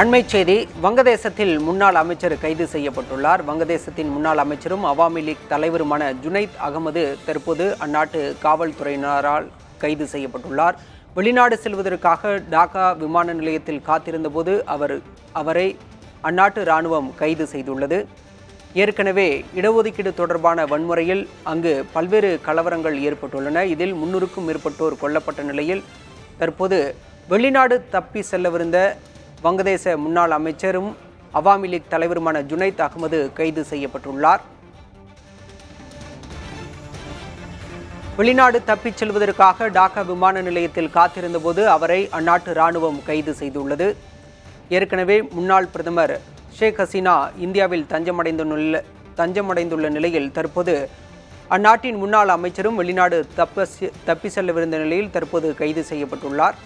அண்மைச் செய்தி. வங்கதேசத்தில் முன்னாள் அமைச்சர் கைது செய்யப்பட்டுள்ளார். வங்கதேசத்தின் முன்னாள் அமைச்சரும் அவாமி லீக் தலைவருமான ஜுனைத் அகமது தற்போது அந்நாட்டு காவல்துறையினரால் கைது செய்யப்பட்டுள்ளார். வெளிநாடு செல்வதற்காக டாக்கா விமான நிலையத்தில் காத்திருந்தபோது அவரை அந்நாட்டு இராணுவம் கைது செய்துள்ளது. ஏற்கனவே இடஒதுக்கீடு தொடர்பான வன்முறையில் அங்கு பல்வேறு கலவரங்கள் ஏற்பட்டுள்ளன. இதில் 300க்கும் மேற்பட்டோர் கொல்லப்பட்ட நிலையில் தற்போது வெளிநாடு தப்பி செல்லவிருந்த வங்கதேச முன்னாள் அமைச்சரும் அவாமி லீக் தலைவருமான ஜுனைத் அகமது கைது செய்யப்பட்டுள்ளார். வெளிநாடு தப்பிச் செல்வதற்காக டாக்கா விமான நிலையத்தில் காத்திருந்தபோது அவரை அந்நாட்டு இராணுவம் கைது செய்துள்ளது. ஏற்கனவே முன்னாள் பிரதமர் ஷேக் ஹசீனா இந்தியாவில் தஞ்சமடைந்துள்ள நிலையில் தற்போது அந்நாட்டின் முன்னாள் அமைச்சரும் வெளிநாடு தப்பி செல்லவிருந்த நிலையில் தற்போது கைது செய்யப்பட்டுள்ளார்.